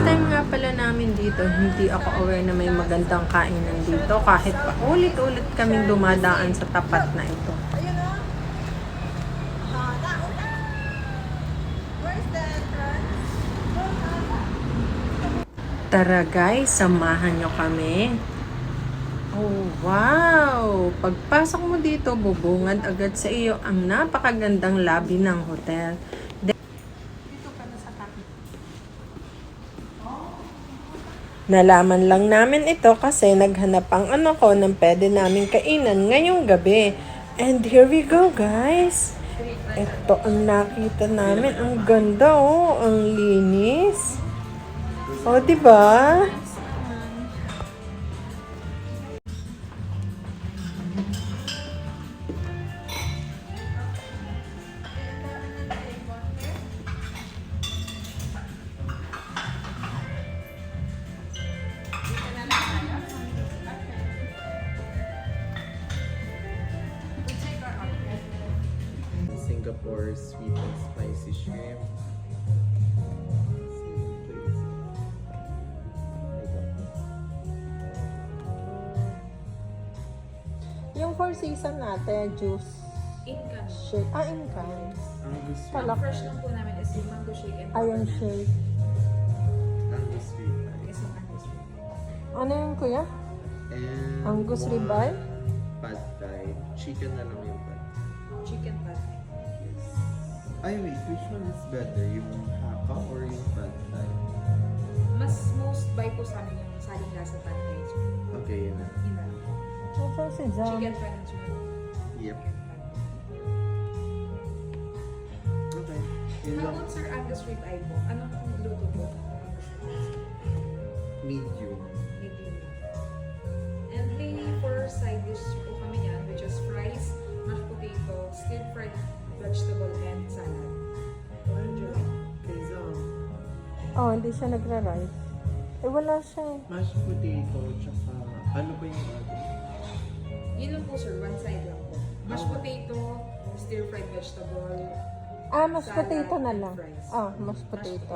time nga pala namin dito, hindi ako aware na may magandang kainan dito kahit pa ulit-ulit kaming dumadaan sa tapat na ito. Tara guys, samahan nyo kami. Oh wow! Pagpasok mo dito, bubungad agad sa iyo ang napakagandang lobby ng hotel. Dito ka na sa tabi. Nalaman lang namin ito kasi naghanap ang anak ko ng pwede namin kainan ngayong gabi. And here we go guys! Ito ang nakita namin. Ang ganda oh! Ang linis! Oh, diba? Singapore sweet and spicy shrimp. Yung four season natin, juice. In can. Shake. In cans. Angus sweet. Palak. Fresh lang po namin is yung mango shake and Ayun, shake. Angus sweet. is yung mango shake. Ano yun, kuya? And Angus one ribeye? pad thai. Chicken na lang yung pad. Chicken pad. Yes. Ay wait, which one is better? Yung haka or yung pad thai? Mas most buy po sa amin yung saling lasa pad thai. Okay, yun na. Yun na. Ano si Jam? Chicken pad and chicken. Yep. Okay. Yun How lang. about Sir Angus ribeye po? Anong luto po? Medium. Medium. And may 4 side dish po kami yan, which is fries, mashed potato, stir-fried vegetable, and salad. What would you like? Kaysa Oh, hindi siya nagra-rice. Eh, wala siya. mashed potato, tsaka ano ba yung other? Yun lang po sir, one side lang po. Mashed potato, stir-fried vegetable, Mashed salad, potato na and lang. fries. Mashed potato.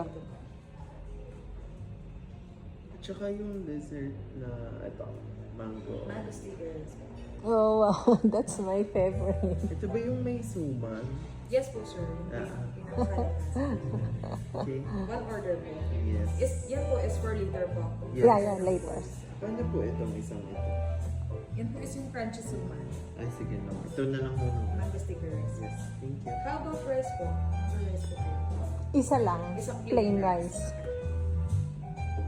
Tsaka yung dessert na ito, mango. Mango stickers. Oh, wow. That's my favorite. Ito ba yung may suman? Yes po sir. Okay. One order po. Yes. Yan po is for later po. Yes. Yeah, later. Paano po itong isang ito? Yan po is yung crunchy suman. Ay, sige na. Ito na lang muna. Mango stickers. Yes, thank you. How about rice po? Ano rice po? Isa lang. Isang Plain rice.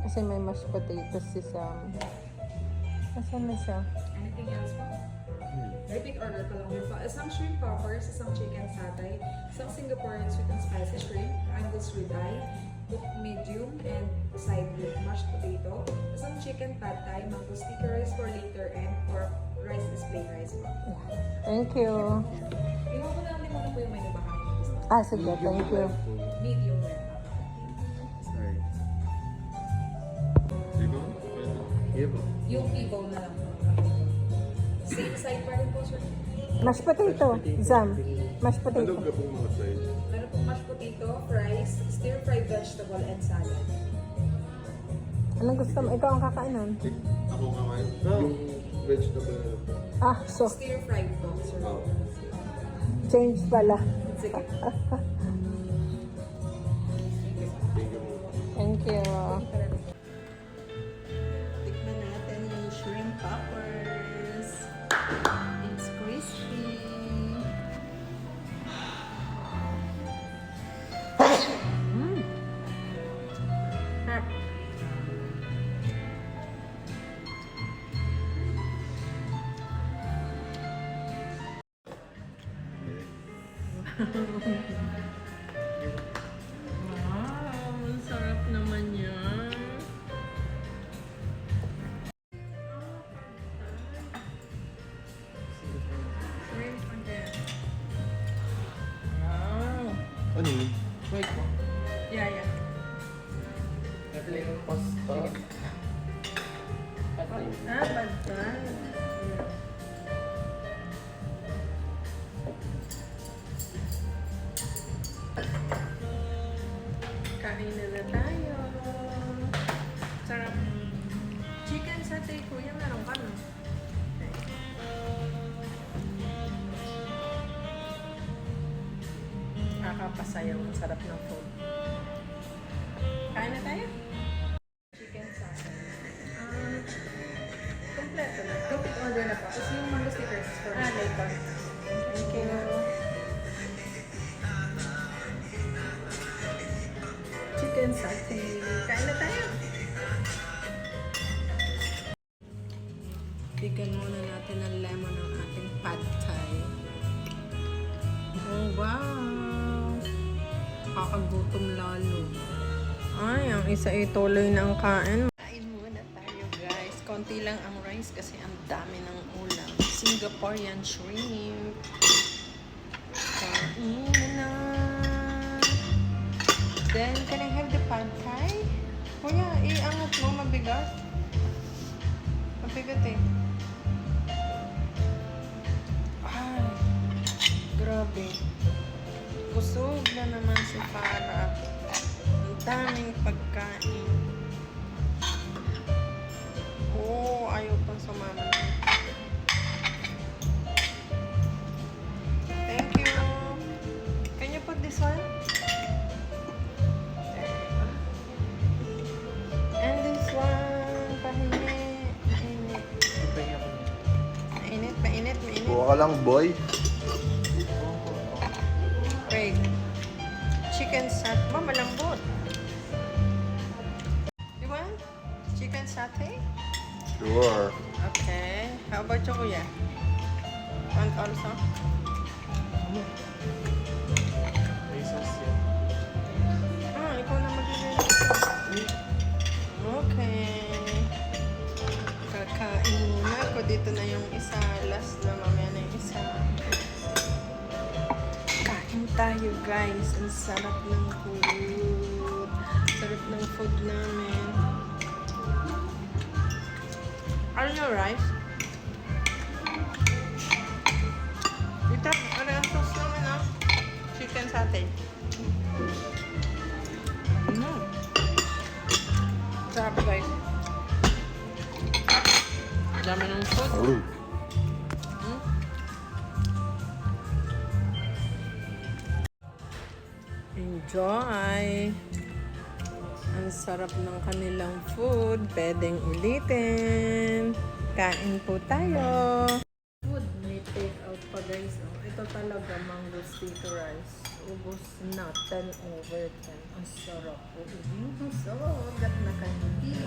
Kasi may mashed potatoes si Sam. Asan na siya? Anything else po? Repeat order ko lang yun po. Isang shrimp poppers, isang chicken satay, isang Singaporean sweet and spicy shrimp, Angus ribeye, cooked medium, and side with mashed potato, isang chicken pad thai, mango sticky rice for later, and pork rice is plain rice po. Thank you. Iwan ko na lang din muna po yung menu baka may gusto. Sige. Thank you. Medium well. Sorry. Yeah po. Yung people na lang po. Same side pa rin po, sir. Mashed potato. Sam. Mashed potato. Meron pong mashed potato, fries, stir-fried vegetable, and salad. Anong gusto mo? Ikaw ang kakainan. Ako nga ngayon. Yung vegetable na po. So, Stir-fried po, sir. change pala. Sige. Thank you. Tikman natin yung shrimp poppers. It's crispy. Wow, ang sarap naman yan. Shrimp again. Wow. Ano yun? Wait po. Yeah. Ito yung pasta. Bagay. Kain na tayo. tayo. Ang sarap ng food. Kain na tayo? Chicken salad. Kompleto na. Repeat order na po. Tapos yung mango stickers for Later. Thank you. Chicken satay. Kain na tayo. Bigyan muna natin ng lemon ng ating pad thai. Oh, wow! Kakagutom lalo. Ay, ang isa ituloy ng kain. Kain muna tayo guys. Konti lang ang rice kasi ang dami ng ulam. Singaporean shrimp. Kain na. Then, can I have the pad thai? Kuya, iangat mo, mabigat. Mabigat eh. Ay, grabe. Busog na naman si Farah. Ang daming pagkain. Oo, ayaw pang sumama. Thank you. Can you put this one? And this one, pahingi. Mainit. Mainit, mainit, mainit. Buka ka lang, boy. Wait. Chicken satay. Malambot. You want chicken satay? Sure. Okay. How about you, kuya? Want also? Ikaw na maglagay. Okay. Kakain muna ako. Dito na yung isa. Last na, mamaya na yung isa. Kain tayo, guys. Ang sarap ng food. Sarap ng food namin. Ano yung rice? Ito, ano ang sauce namin, ah? Chicken satay. Sarap, guys. Dami ng food. Oh. Enjoy! Ang sarap ng kanilang food. Pwedeng ulitin. Kain po tayo. Food may take out pa guys. Oh. Ito talaga mango sticky rice. Ubus na 10/10. Ang sarap po. Ubus. At nakahindi.